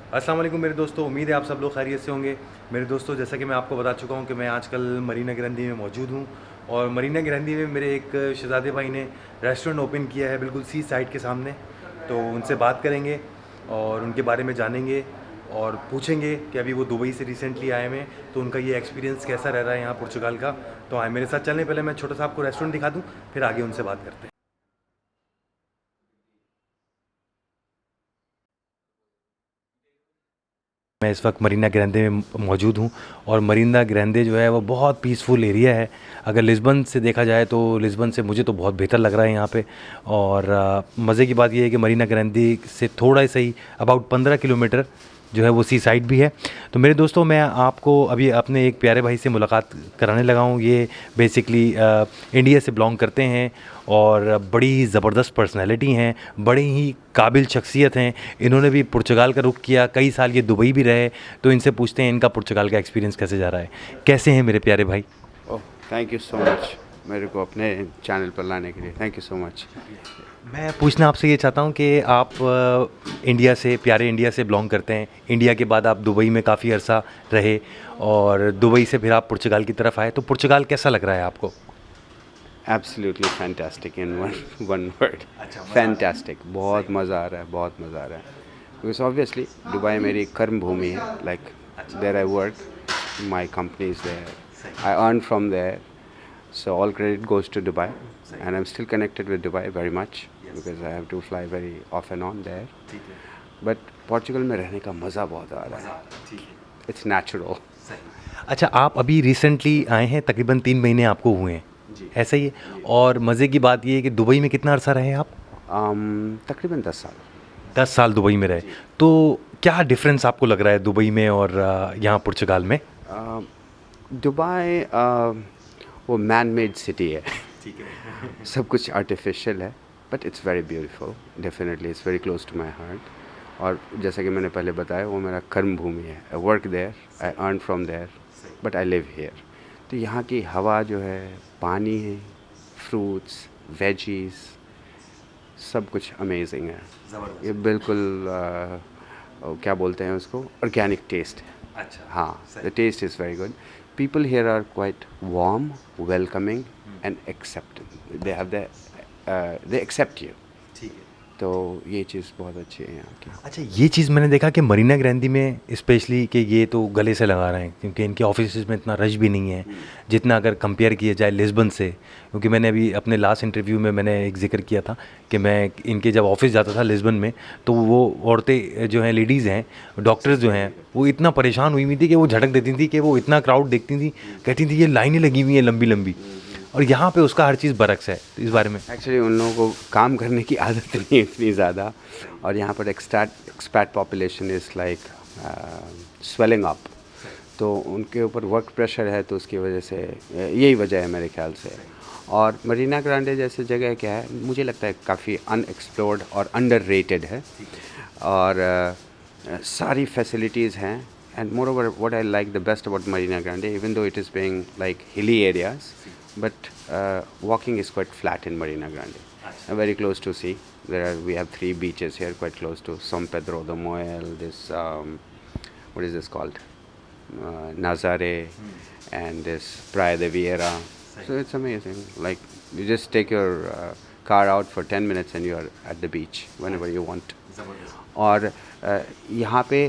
अस्सलाम वालेकुम मेरे दोस्तों, उम्मीद है आप सब लोग खैरियत से होंगे। मेरे दोस्तों, जैसा कि मैं आपको बता चुका हूं कि मैं आजकल मरीना ग्रैंडी में मौजूद हूं और मरीना ग्रैंडी में मेरे एक शहज़ादे भाई ने रेस्टोरेंट ओपन किया है बिल्कुल सी साइड के सामने। तो उनसे बात करेंगे और उनके बारे में जानेंगे और पूछेंगे कि अभी वो दुबई से रिसेंटली आए हुए हैं, तो उनका ये एक्सपीरियंस कैसा रह रहा है यहाँ पुर्तगाल का। तो आए मेरे साथ चलने, पहले मैं छोटा सा आपको रेस्टोरेंट दिखा दूँ, फिर आगे उनसे बात करते हैं। मैं इस वक्त मरीना ग्रैंडे में मौजूद हूँ और मरीना ग्रैंडे जो है वो बहुत पीसफुल एरिया है। अगर लिस्बन से देखा जाए तो लिस्बन से मुझे तो बहुत बेहतर लग रहा है यहाँ पे। और मज़े की बात यह है कि मरीना ग्रैंडे से थोड़ा ही सही अबाउट 15 किलोमीटर जो है वो सी साइड भी है। तो मेरे दोस्तों, मैं आपको अभी अपने एक प्यारे भाई से मुलाकात कराने लगा हूँ। ये बेसिकली इंडिया से बिलोंग करते हैं और बड़ी ही ज़बरदस्त पर्सनैलिटी हैं, बड़ी ही काबिल शख्सियत हैं। इन्होंने भी पुर्तगाल का रुख किया, कई साल ये दुबई भी रहे। तो इनसे पूछते हैं इनका पुर्तगाल का एक्सपीरियंस कैसे जा रहा है। कैसे हैं मेरे प्यारे भाई? ओह, थैंक यू सो मच मेरे को अपने चैनल पर लाने के लिए। Thank you so much. मैं पूछना आपसे ये चाहता हूँ कि आप इंडिया से, प्यारे इंडिया से बिलोंग करते हैं। इंडिया के बाद आप दुबई में काफ़ी अरसा रहे और दुबई से फिर आप पुर्तगाल की तरफ आए। तो पुर्तगाल कैसा लग रहा है आपको? Absolutely fantastic in one one word. अच्छा, मज़ा आ रहा फैंटास्टिक, बहुत मज़ा आ रहा है, बहुत मज़ा आ रहा है। बिकॉज ऑब्वियसली दुबई मेरी कर्म भूमि है। Like there I work, my company is there, I earn from there, so all credit goes to Dubai, and I'm still connected with Dubai very much because I have to fly very off and on there. ठीक है, But Portugal में रहने का मज़ा बहुत आ रहा मज़ा आ है। रहा है, ठीक है, It's natural. सही। अच्छा, आप अभी रिसेंटली आए हैं, तकरीबन 3 महीने आपको हुए हैं, जी। ऐसा ही है? और मज़े की बात ये है कि दुबई में कितना अरसा रहे आप? तकरीबन 10 साल। 10 साल दुबई में रहे। तो क्या डिफरेंस आपको लग रहा है दुबई में और यहाँ पुर्तगाल में? दुबई वो मैन मेड सिटी है। ठीक है। सब कुछ आर्टिफिशियल है, but it's very beautiful. Definitely it's very close to my heart. और जैसा कि मैंने पहले बताया, वो मेरा कर्म भूमि है। I work there, I earn from there, but I live here. तो यहाँ की हवा जो है, पानी है, फ्रूट्स, वेजीज, सब कुछ अमेजिंग है। ज़बरदस्त। ये बिल्कुल क्या बोलते हैं उसको, ऑर्गेनिक टेस्ट है। अच्छा, हाँ, सही। The taste is very good. People here are quite warm, welcoming, and accepting. They accept you. ठीक है। तो ये चीज़ बहुत अच्छी है यहाँ की। अच्छा, ये चीज़ मैंने देखा कि मरीना ग्रैंडी में स्पेशली कि ये तो गले से लगा रहे हैं क्योंकि इनके ऑफिसेज में इतना रश भी नहीं है जितना अगर कंपेयर किया जाए लिस्बन से। क्योंकि मैंने अभी अपने लास्ट इंटरव्यू में मैंने एक जिक्र किया था कि मैं इनके जब ऑफिस जाता था लिस्बन में, तो वो औरतें जो हैं, लेडीज़ हैं, डॉक्टर्स जो हैं, वो इतना परेशान हुई हुई थी कि वो झटक देती थी कि वो इतना क्राउड देखती थी, कहती थी ये लाइनें लगी हुई हैं लंबी लंबी। और यहाँ पे उसका हर चीज़ बरक्स है। तो इस बारे में एक्चुअली उन लोगों को काम करने की आदत नहीं है इतनी ज़्यादा, और यहाँ पर expat population is like swelling up. तो उनके ऊपर वर्क प्रेशर है, तो उसकी वजह से यही वजह है मेरे ख्याल से। और मरीना ग्रांडे जैसे जगह क्या है, मुझे लगता है काफ़ी अनएक्सप्लोर्ड और अंडररेटेड है। और सारी फैसिलिटीज़ हैं। And more over what I like the best about Marina Grande, even though it is being like hilly areas, but walking is quite flat in Marina Grande. Very close to sea. We have 3 beaches here, quite close to São Pedro do Moel. This what is this called? Nazare, and this Praia de Vieira. So it's amazing. Like you just take your car out for 10 minutes and you are at the beach whenever you want. और यहाँ पे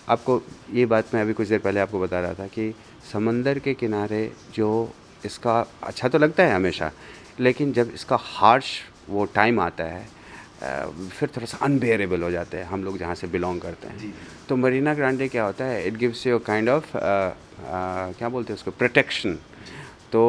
आपको ये बात मैं अभी कुछ देर पहले आपको बता रहा था कि समंदर के किनारे जो इसका अच्छा तो लगता है हमेशा, लेकिन जब इसका हार्श वो टाइम आता है, फिर थोड़ा सा अनबेयरेबल हो जाता है हम लोग जहाँ से बिलोंग करते हैं। तो मरीना ग्रांडे क्या होता है, it gives you kind of क्या बोलते हैं उसको, प्रोटेक्शन। तो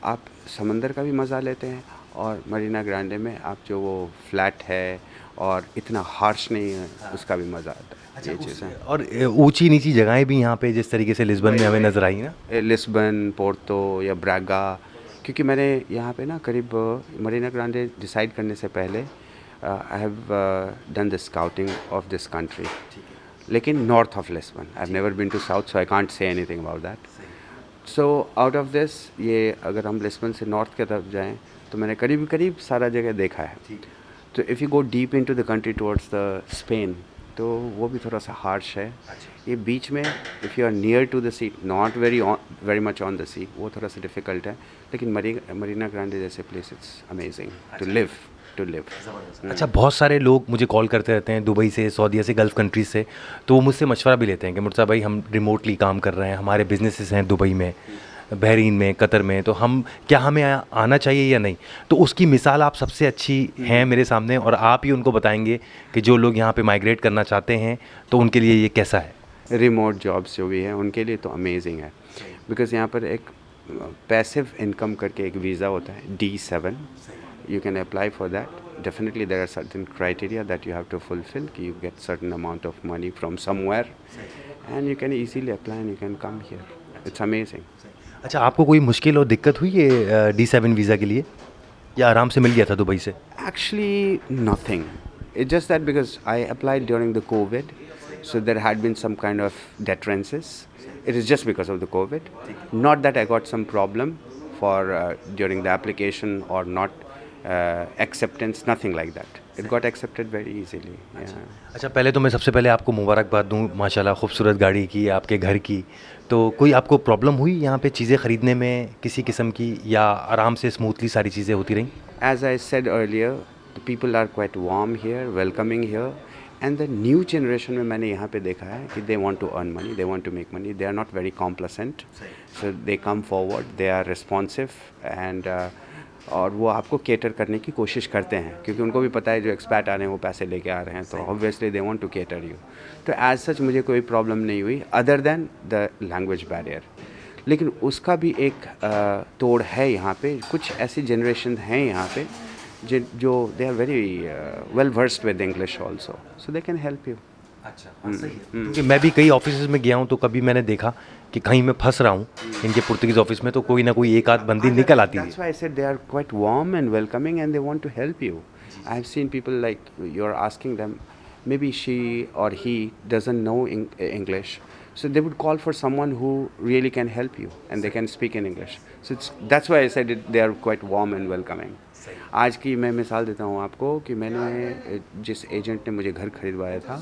आप समंदर का भी मज़ा लेते हैं, और मरीना ग्रांडे में आप जो वो फ्लैट है और इतना हार्श नहीं है, उसका भी मज़ा आता है। अच्छा, ये चीज़ है। और ऊंची नीची जगहें भी यहाँ पे जिस तरीके से लिस्बन में हमें नज़र आई ना। लिस्बन, पोर्तो या ब्रागा, क्योंकि मैंने यहाँ पे ना करीब मरीना ग्रांडे डिसाइड करने से पहले I have done the scouting of this country, लेकिन north of Lisbon. I have never been to south, so I can't say anything about that. So out of this, ये अगर हम लिस्बन से north की तरफ जाएँ तो मैंने करीब करीब सारा जगह देखा है। तो if you go deep into the country towards the Spain, तो वो भी थोड़ा सा हार्श है। ये बीच में if you are near to the sea, not very much on the sea, वो थोड़ा सा डिफ़िकल्ट है। लेकिन मरीना ग्रांडे जैसे place it's amazing to live. अच्छा, बहुत सारे लोग मुझे कॉल करते रहते हैं दुबई से, सऊदीया से, गल्फ़ कंट्रीज से, तो वो मुझसे मशवरा भी लेते हैं कि मुर्तज़ा भाई हम रिमोटली काम कर रहे हैं, हमारे बिजनेसेस हैं दुबई में, बहरीन में, कतर में, तो हम क्या हमें आना चाहिए या नहीं? तो उसकी मिसाल आप सबसे अच्छी हैं मेरे सामने, और आप ही उनको बताएंगे कि जो लोग यहाँ पे माइग्रेट करना चाहते हैं तो उनके लिए ये कैसा है? रिमोट जॉब्स जो भी हैं उनके लिए तो अमेजिंग है, बिकॉज़ यहाँ पर एक पैसिव इनकम करके एक वीज़ा होता है D7, you can apply for that. Definitely there are certain criteria that you have to fulfill, कि you get certain amount of money from somewhere and you can easily apply and you can come here. It's amazing. अच्छा, आपको कोई मुश्किल और दिक्कत हुई है D7 visa के लिए, या आराम से मिल गया था दुबई से? Actually nothing. It's just that because I applied during the COVID, so there had been some kind of deterrences. It is just because of the COVID. Not that I got some problem for during the application or not acceptance, nothing like that. It got accepted very easily. Yeah. अच्छा, पहले तो मैं सबसे पहले आपको मुबारकबाद दूँ माशाल्लाह, खूबसूरत गाड़ी की, आपके घर की। तो कोई आपको प्रॉब्लम हुई यहाँ पे चीज़ें ख़रीदने में किसी किस्म की, या आराम से स्मूथली सारी चीज़ें होती रहीं? As I said earlier, the people are quite warm here, welcoming here, and the new generation में मैंने यहाँ पे देखा है कि they want to earn money, they want to make money, they are not very complacent, so they come forward, they are responsive and और वो आपको केटर करने की कोशिश करते हैं, क्योंकि उनको भी पता है जो एक्सपैट आ रहे हैं वो पैसे लेके आ रहे हैं, तो obviously they want to cater you. तो एज सच मुझे कोई प्रॉब्लम नहीं हुई other than the language barrier. लेकिन उसका भी एक तोड़ है यहाँ पे, कुछ ऐसी जनरेशन हैं यहाँ पे जो they are very well versed with English also, so they can help you. अच्छा, सही है। क्योंकि मैं भी कई ऑफिस में गया हूँ तो कभी मैंने देखा कि कहीं मैं फंस रहा हूँ इनके पुर्तगीज़ ऑफिस में, तो कोई ना कोई एक आध बंदी निकल आती That's है। why I said they are quite warm and welcoming and they want to help you. I have seen people like you're asking them, maybe she or he doesn't know English, so they would call for someone who really can help you and they can speak in English. So that's why I said they are quite warm and welcoming. आज की मैं मिसाल देता हूँ आपको कि मैंने जिस एजेंट ने मुझे घर खरीदवाया था,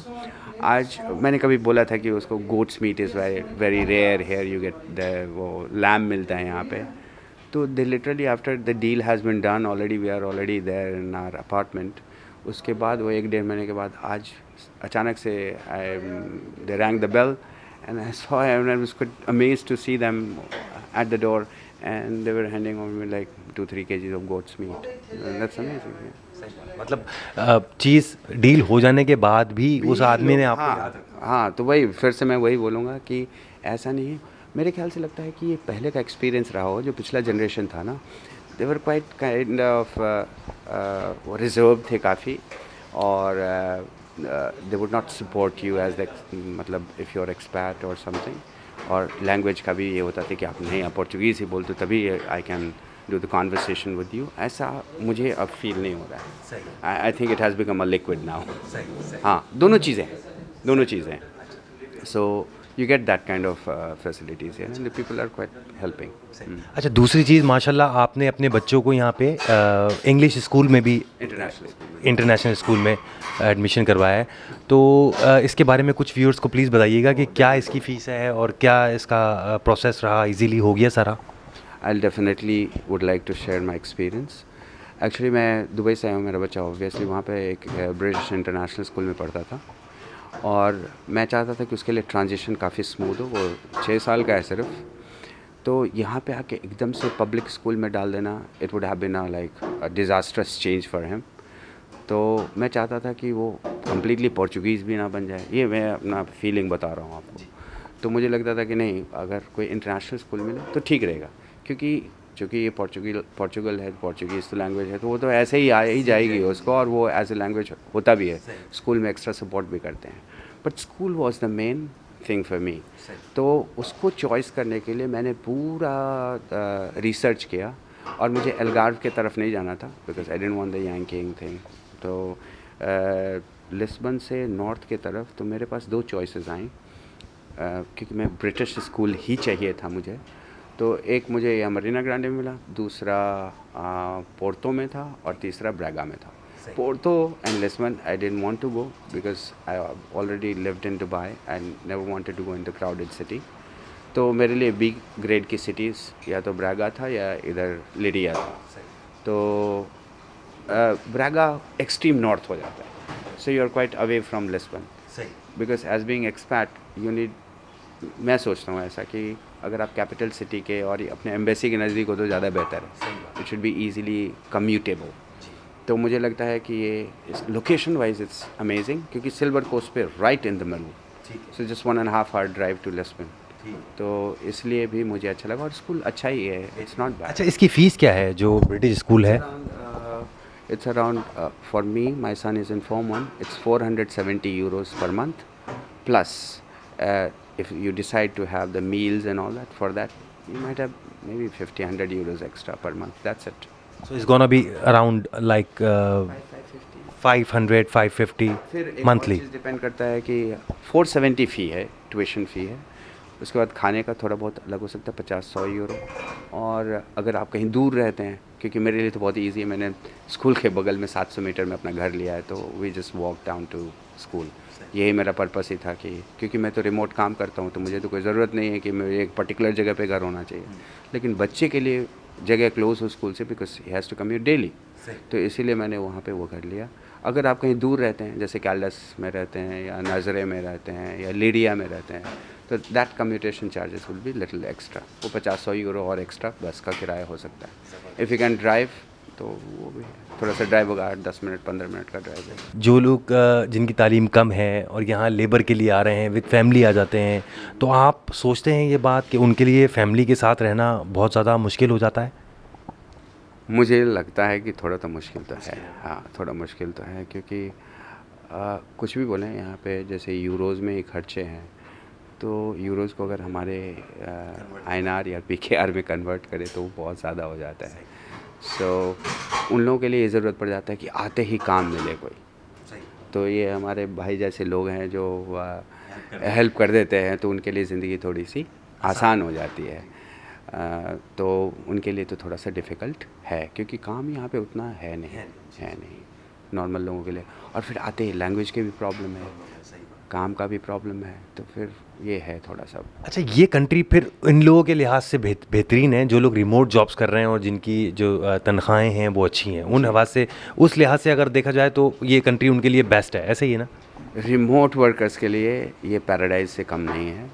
आज मैंने कभी बोला था कि उसको goat's meat is very rare here, you get the वो लैम्ब मिलता है यहाँ पे, तो they literally after the deal has been done already, we are already there in our apartment, उसके बाद वो 1-1.5 महीने के बाद आज अचानक से they rang the bell and I saw and I was quite amazed to see them at the door and they were handing over me like 2-3 kgs of goat's meat. And that's amazing. Yeah. मतलब चीज़ deal हो जाने के बाद भी उस आदमी ने आपको याद रखा। हाँ, तो वही फिर से मैं वही बोलूँगा कि ऐसा नहीं है, मेरे ख्याल से लगता है कि ये पहले का एक्सपीरियंस रहा हो, जो पिछला जनरेशन था ना, they were quite kind of reserve थे काफ़ी, और they would not support you as the, मतलब इफ़ यू आर एक्सपैट और समथिंग, और लैंग्वेज का भी ये होता था कि आप नहीं, आप पोर्चुगीज़ ही बोलते तभी I can do the conversation with you, ऐसा मुझे अब फील नहीं हो रहा है। I think it has become a liquid now. हाँ, दोनों चीज़ें, सो you get that kind of facilities here and the people are quite helping. अच्छा, दूसरी चीज़ माशाल्लाह आपने अपने बच्चों को यहाँ पे इंग्लिश स्कूल में भी, इंटरनेशनल स्कूल में एडमिशन करवाया है, तो इसके बारे में कुछ व्यूअर्स को प्लीज़ बताइएगा कि क्या इसकी फ़ीस है और क्या इसका प्रोसेस रहा, इजीली हो गया सारा? I'll definitely would like to share my experience. Actually मैं दुबई से आया हूँ, मेरा बच्चा ऑब्वियसली वहाँ पे एक ब्रिटिश इंटरनेशनल स्कूल में पढ़ता था, और मैं चाहता था कि उसके लिए ट्रांजिशन काफ़ी स्मूथ हो, वो 6 साल का है सिर्फ, तो यहाँ पे आके एकदम से पब्लिक स्कूल में डाल देना, it would have been like a disastrous change for him. तो मैं चाहता था कि वो कम्प्लीटली पोर्चुगीज़ भी ना बन जाए, ये मैं अपना फीलिंग बता रहा हूँ आपको। तो मुझे लगता था कि नहीं, अगर कोई इंटरनेशनल स्कूल मिले तो ठीक रहेगा, क्योंकि चूँकि ये पोर्चुगल है, पोर्चुगीज़ तो लैंग्वेज है, तो वो तो ऐसे ही आ ही जाएगी उसको, और वो एज ए लैंग्वेज होता भी है, स्कूल में एक्स्ट्रा सपोर्ट भी करते हैं, but school was the main thing for me. तो उसको चॉइस करने के लिए मैंने पूरा रिसर्च किया, और मुझे एल्गार्व के तरफ नहीं जाना था because I didn't want the yanking thing. तो लिस्बन से नॉर्थ के तरफ तो मेरे पास 2 चॉइसेस आई, क्योंकि मैं ब्रिटिश स्कूल ही चाहिए था मुझे, तो एक मुझे या मरीना ग्रांडे में मिला, दूसरा पोर्तो में था, और तीसरा ब्रागा में था। Porto and Lisbon, I didn't want to go because I already lived in Dubai and never wanted to go in the crowded city. तो मेरे लिए बी ग्रेड की सिटीज़ या तो ब्रागा था या इधर लिडिया था. तो ब्रागा एक्सट्रीम नॉर्थ हो जाता है, so you are quite away from Lisbon. Because as being expat you need, मैं सोचता हूँ ऐसा कि अगर आप कैपिटल सिटी के और अपने एम्बेसी के नज़दीक हो तो ज़्यादा बेहतर है. It should be easily commutable. तो मुझे लगता है कि ये लोकेशन वाइज इट्स अमेजिंग, क्योंकि सिल्वर कोस्ट पे right in the middle, so just 1.5 hour drive to Lisbon. तो इसलिए भी मुझे अच्छा लगा, और स्कूल अच्छा ही है, इट्स नॉट बैड. अच्छा, इसकी फ़ीस क्या है जो ब्रिटिश स्कूल है? It's around, for me, my son is in Form 1, it's 470 euros per month, plus if you decide to have the meals and all that, for that you might have maybe 50-100 euros extra per month, that's it. So it's gonna be around like 500 550 फिर एक monthly. चीज़ depend करता है कि 470 फ़ी है, tuition fee है. उसके बाद खाने का थोड़ा बहुत अलग हो सकता है, 50-100 यूरो. और अगर आप कहीं दूर रहते हैं, क्योंकि मेरे लिए तो बहुत ईजी है, मैंने स्कूल के बगल में 700 मीटर में अपना घर लिया है, तो we just walk down to school. यही मेरा पर्पस ही था कि क्योंकि मैं तो रिमोट काम करता हूँ, तो मुझे तो कोई ज़रूरत नहीं है कि मेरे एक पर्टिकुलर जगह पे घर होना चाहिए. लेकिन बच्चे के लिए जगह क्लोज हो स्कूल से, because he has to commute daily. तो इसीलिए मैंने वहाँ पे वो घर लिया. अगर आप कहीं दूर रहते हैं, जैसे कैलडस में रहते हैं या नाजरे में रहते हैं या लिडिया में रहते हैं, तो that commutation charges will be little extra. वो 50-100 यूरो और एक्स्ट्रा बस का किराया हो सकता है. इफ़ यू कैन ड्राइव तो वो भी है, थोड़ा सा ड्राइव होगा, 10 मिनट 15 मिनट का ड्राइव है. जो लोग जिनकी तालीम कम है और यहाँ लेबर के लिए आ रहे हैं, विद फैमिली आ जाते हैं, तो आप सोचते हैं ये बात कि उनके लिए फैमिली के साथ रहना बहुत ज़्यादा मुश्किल हो जाता है? मुझे लगता है कि थोड़ा तो मुश्किल तो है. हाँ, थोड़ा मुश्किल तो है, क्योंकि कुछ भी बोलें यहाँ पे, जैसे यूरोज़ में ही खर्चे हैं, तो यूरोज़ को अगर हमारे INR या PKR में कन्वर्ट करें तो वो बहुत ज़्यादा हो जाता है. सो उन लोगों के लिए ये ज़रूरत पड़ जाता है कि आते ही काम मिले कोई. तो ये हमारे भाई जैसे लोग हैं जो हेल्प कर देते हैं, तो उनके लिए ज़िंदगी थोड़ी सी आसान हो जाती है. तो उनके लिए तो थोड़ा सा डिफ़िकल्ट है, क्योंकि काम यहाँ पे उतना है नहीं नॉर्मल लोगों के लिए. और फिर आते ही लैंग्वेज की भी प्रॉब्लम है, काम का भी प्रॉब्लम है, तो फिर ये है थोड़ा सा. अच्छा, ये कंट्री फिर इन लोगों के लिहाज से बेहतरीन है जो लोग रिमोट जॉब्स कर रहे हैं और जिनकी जो तनख्वाहें हैं वो अच्छी हैं, उन हवाज से, उस लिहाज से अगर देखा जाए तो ये कंट्री उनके लिए बेस्ट है, ऐसे ही है ना? रिमोट वर्कर्स के लिए ये पैराडाइज से कम नहीं है.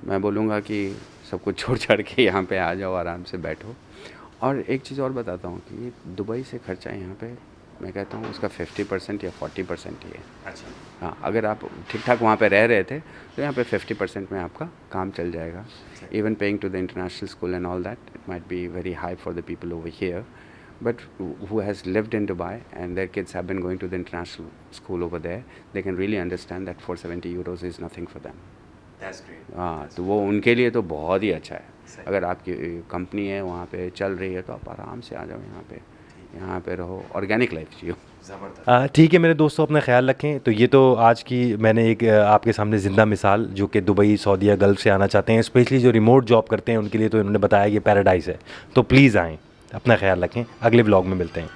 मैं बोलूँगा कि सब कुछ छोड़ छाड़ के यहाँ पे आ जाओ, आराम से बैठो. और एक चीज़ और बताता हूँ कि दुबई से खर्चा यहाँ पे, मैं कहता हूँ उसका 50% या 40% ही है. अच्छा. हाँ, अगर आप ठीक ठाक वहाँ पे रह रहे थे तो यहाँ पे 50% में आपका काम चल जाएगा. Even paying to the international school and all that, it might be very high for the people over here, but who has lived in Dubai and their kids have been going to the international school over there, they can really understand that 470 euros is nothing for them. That's great. हाँ, तो वो उनके लिए तो बहुत ही अच्छा है. अगर आपकी कंपनी है वहाँ पे चल रही है, तो आप आराम से आ जाओ यहाँ पे रहो, ऑर्गेनिक लाइफ जियो. ठीक है मेरे दोस्तों, अपना ख्याल रखें. तो ये तो आज की मैंने एक आपके सामने ज़िंदा मिसाल, जो कि दुबई, सऊदीया, गल्फ़ से आना चाहते हैं, स्पेशली जो रिमोट जॉब करते हैं, उनके लिए तो इन्होंने बताया कि पैराडाइज़ है. तो प्लीज़ आएँ, अपना ख्याल रखें. अगले व्लॉग में मिलते हैं.